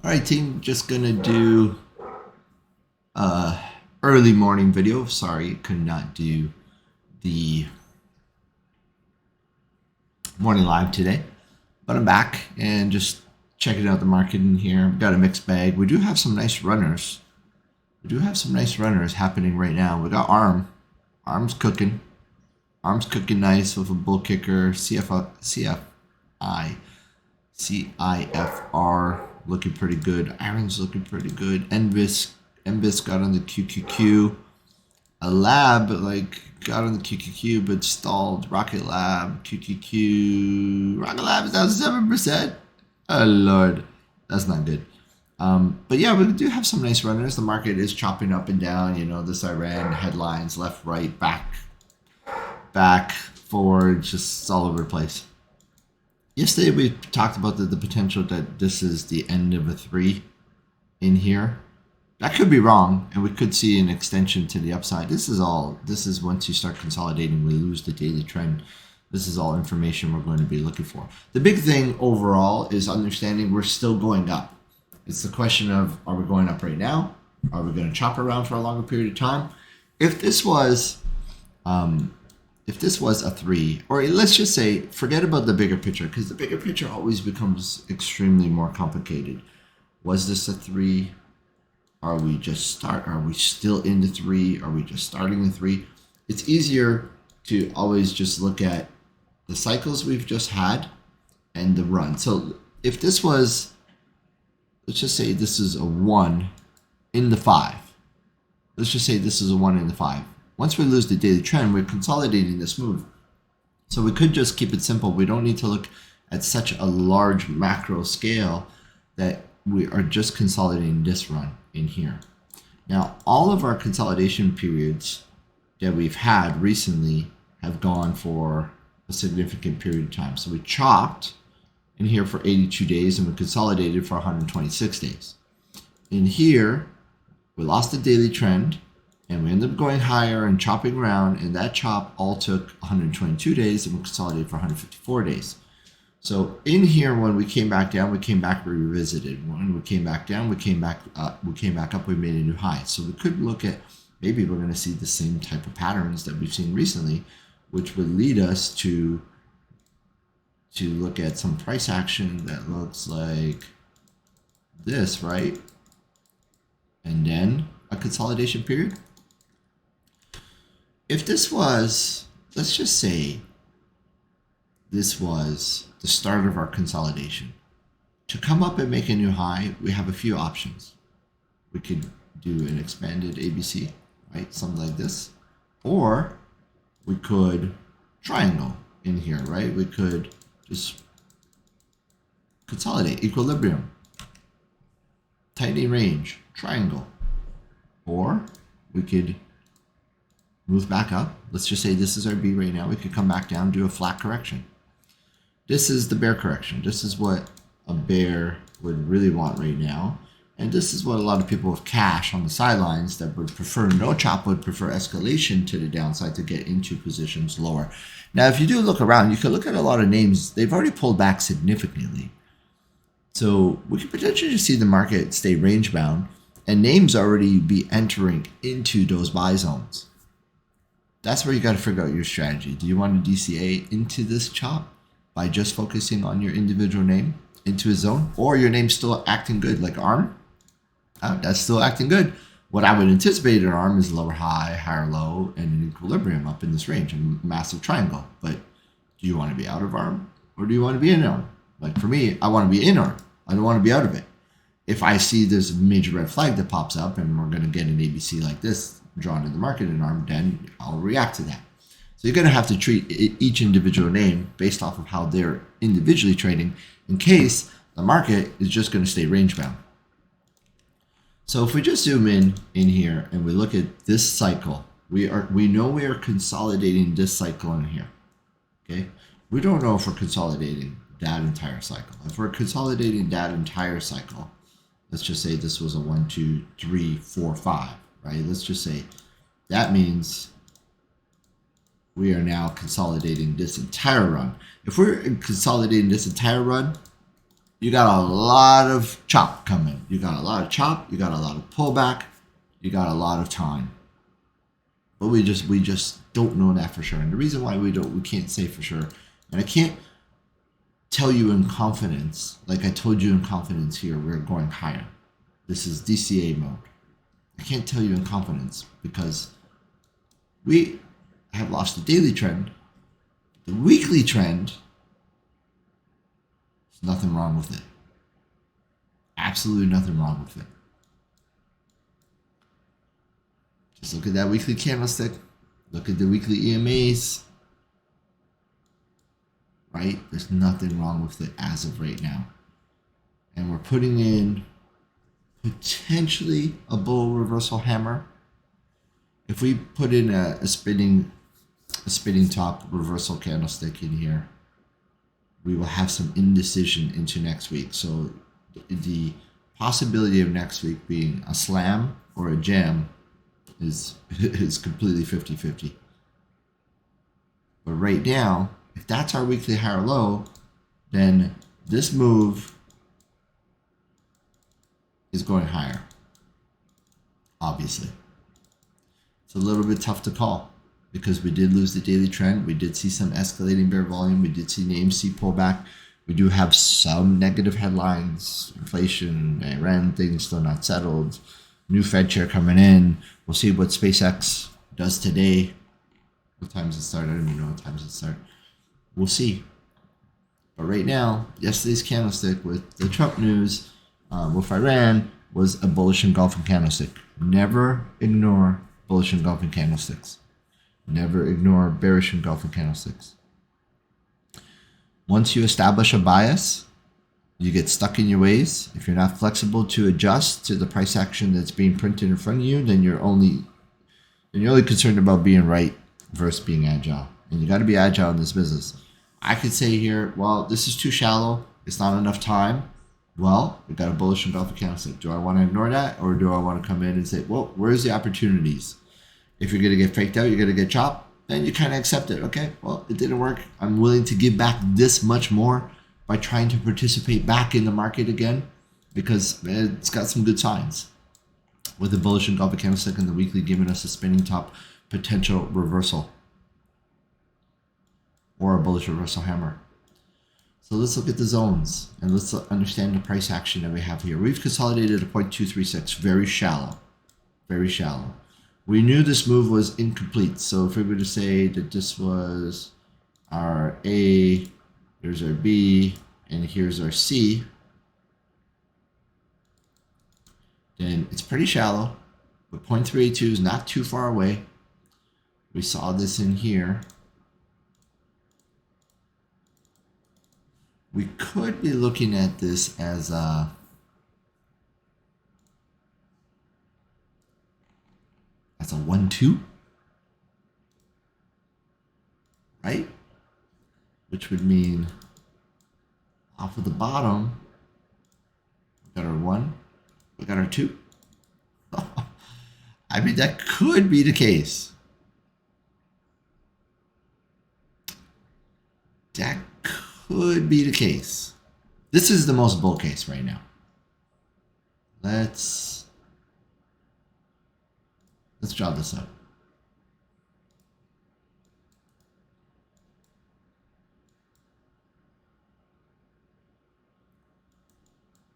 All right, team, just gonna do early morning video. Sorry, could not do the morning live today, but I'm back and just checking out the market in here. We've got a mixed bag. We do have some nice runners. Happening right now. We got Arm's cooking. Arm's cooking nice with a bull kicker. CIFR looking pretty good. Iron's looking pretty good. Envis got on the QQQ. A lab got on the QQQ but stalled. Rocket Lab QQQ. Rocket Lab is down 7%. Oh Lord, that's not good. But yeah, we do have some nice runners. The market is chopping up and down. You know, this Iran headlines, left, right, back, forward, just all over the place. Yesterday we talked about the potential that this is the end of a 3 in here. That could be wrong, and we could see an extension to the upside. This is once you start consolidating, we lose the daily trend. This is all information we're going to be looking for. The big thing overall is understanding we're still going up. It's the question of, are we going up right now? Are we going to chop around for a longer period of time? If this was a 3, or let's just say, forget about the bigger picture, because the bigger picture always becomes extremely more complicated. Was this a 3? Are we still in the 3? Are we just starting the 3? It's easier to always just look at the cycles we've just had and the run. So if this was, let's just say this is a 1 in the 5. Let's just say this is a 1 in the 5. Once we lose the daily trend, we're consolidating this move. So we could just keep it simple. We don't need to look at such a large macro scale that we are just consolidating this run in here. Now, all of our consolidation periods that we've had recently have gone for a significant period of time. So we chopped in here for 82 days and we consolidated for 126 days. In here, we lost the daily trend and we ended up going higher and chopping around, and that chop all took 122 days and we consolidated for 154 days. So in here, when we came back down, we revisited. When we came back down, we came back up, we made a new high. So we could look at, maybe we're going to see the same type of patterns that we've seen recently, which would lead us to look at some price action that looks like this, right? And then a consolidation period. If this was, let's just say this was the start of our consolidation. To come up and make a new high, we have a few options. We could do an expanded ABC, right? Something like this. Or we could triangle in here, right? We could just consolidate, equilibrium, tightening range, triangle. Or we could move back up. Let's just say this is our B right now. We could come back down, do a flat correction. This is the bear correction. This is what a bear would really want right now. And this is what a lot of people with cash on the sidelines that would prefer no chop, would prefer escalation to the downside to get into positions lower. Now, if you do look around, you can look at a lot of names. They've already pulled back significantly. So we could potentially just see the market stay range bound and names already be entering into those buy zones. That's where you got to figure out your strategy. Do you want to DCA into this chop by just focusing on your individual name into a zone, or your name's still acting good, like ARM? That's still acting good. What I would anticipate in ARM is lower high, higher low, and an equilibrium up in this range, a massive triangle. But do you want to be out of ARM, or do you want to be in ARM? Like for me, I want to be in ARM. I don't want to be out of it. If I see there's a major red flag that pops up and we're going to get an ABC like this drawn in the market in ARM, then I'll react to that. So you're going to have to treat each individual name based off of how they're individually trading in case the market is just going to stay range bound. So if we just zoom in here and we look at this cycle, we know we are consolidating this cycle in here. Okay, we don't know if we're consolidating that entire cycle. If we're consolidating that entire cycle, let's just say this was a 1, 2, 3, 4, 5, right? Let's just say that means we are now consolidating this entire run. If we're consolidating this entire run, you got a lot of chop coming. You got a lot of chop. You got a lot of pullback. You got a lot of time. But we just don't know that for sure. And the reason why we can't say for sure, and I can't tell you in confidence, like I told you in confidence here, we're going higher. This is DCA mode. I can't tell you in confidence because we have lost the daily trend. The weekly trend, there's nothing wrong with it. Absolutely nothing wrong with it. Just look at that weekly candlestick. Look at the weekly EMAs. Right? There's nothing wrong with it as of right now. And we're putting in potentially a bull reversal hammer. If we put in a spinning top reversal candlestick in here, we will have some indecision into next week. So the possibility of next week being a slam or a jam is completely 50-50. But right now, if that's our weekly high or low, then this move is going higher. Obviously. It's a little bit tough to call because we did lose the daily trend. We did see some escalating bear volume. We did see names see pullback. We do have some negative headlines. Inflation, Iran things still not settled. New Fed chair coming in. We'll see what SpaceX does today. What time does it start? I don't even know what time does it start. We'll see. But right now, yesterday's candlestick with the Trump news with Iran was a bullish engulfing candlestick. Never ignore bullish engulfing candlesticks. Never ignore bearish engulfing candlesticks. Once you establish a bias, you get stuck in your ways. If you're not flexible to adjust to the price action that's being printed in front of you, then you're only concerned about being right versus being agile. And you got to be agile in this business. I could say here, well, this is too shallow. It's not enough time. Well, we got a bullish engulfing candlestick. Do I want to ignore that, or do I want to come in and say, well, where's the opportunities? If you're going to get faked out, you're going to get chopped, then you kind of accept it. Okay, well, it didn't work. I'm willing to give back this much more by trying to participate back in the market again because it's got some good signs. With the bullish engulfing candlestick and the weekly giving us a spinning top potential reversal or a bullish reversal hammer. So let's look at the zones and let's understand the price action that we have here. We've consolidated a 0.236, very shallow, very shallow. We knew this move was incomplete. So if we were to say that this was our A, here's our B, and here's our C, then it's pretty shallow, but 0.382 is not too far away. We saw this in here. We could be looking at this as a That's a 1-2, right? Which would mean off of the bottom, we got our 1, we got our 2. I mean, that could be the case. That could be the case. This is the most bull case right now. Let's draw this up.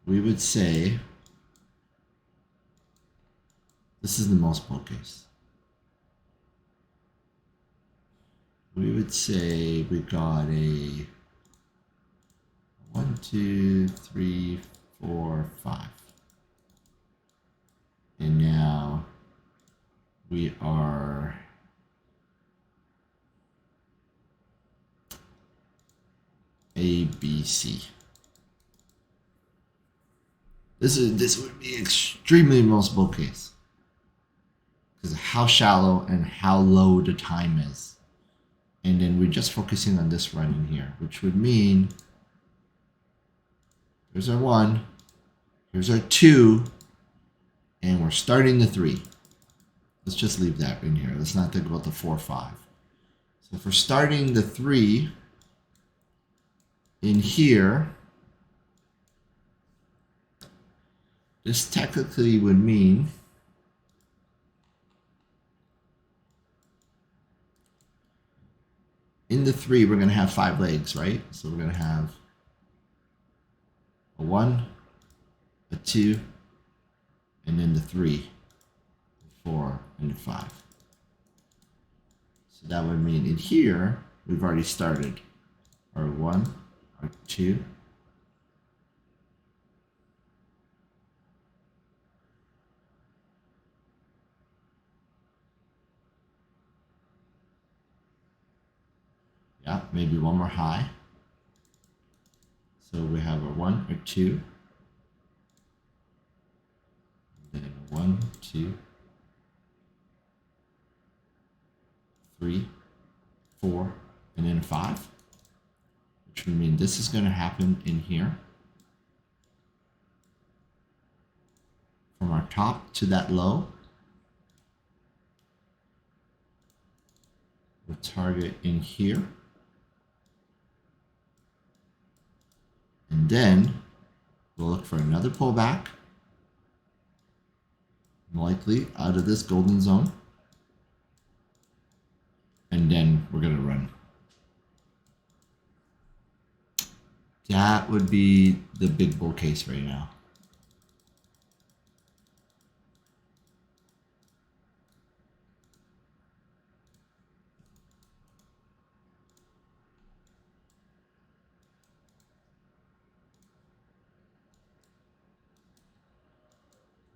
We would say this is the most bull case. We would say we got a 1, 2, 3, 4, 5. And now we are A, B, C. This would be extremely most bull case because of how shallow and how low the time is. And then we're just focusing on this run in here, which would mean here's our 1, here's our 2, and we're starting the 3. Let's just leave that in here. Let's not think about the 4, 5. So if we're starting the 3 in here, this technically would mean in the 3, we're going to have 5 legs, right? So we're going to have a 1, a 2, and then the 3, the 4, and the 5. So that would mean in here, we've already started our 1, our 2, yeah, maybe one more high. So we have a 1, or 2, and then a 1, 2, 3, 4, and then a 5, which would mean this is going to happen in here. From our top to that low, we'll target in here. And then we'll look for another pullback, likely out of this golden zone. And then we're going to run. That would be the big bull case right now.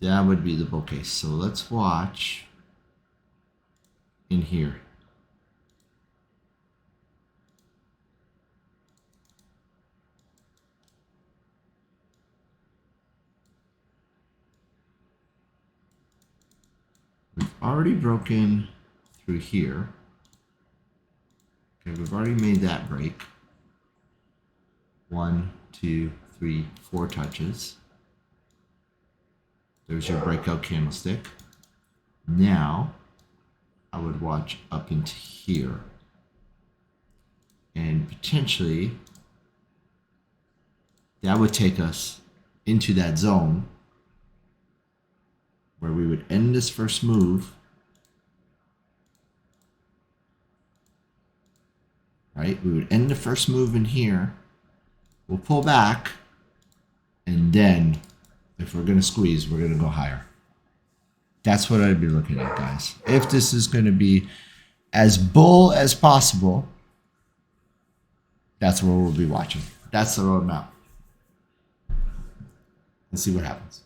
That would be the bull case. So let's watch in here. We've already broken through here. Okay, we've already made that break. 1, 2, 3, 4 touches. There's your breakout candlestick. Now, I would watch up into here. And potentially, that would take us into that zone where we would end this first move. Right? We would end the first move in here. We'll pull back. And then, if we're going to squeeze, we're going to go higher. That's what I'd be looking at, guys. If this is going to be as bull as possible, that's what we'll be watching. That's the roadmap. Let's see what happens.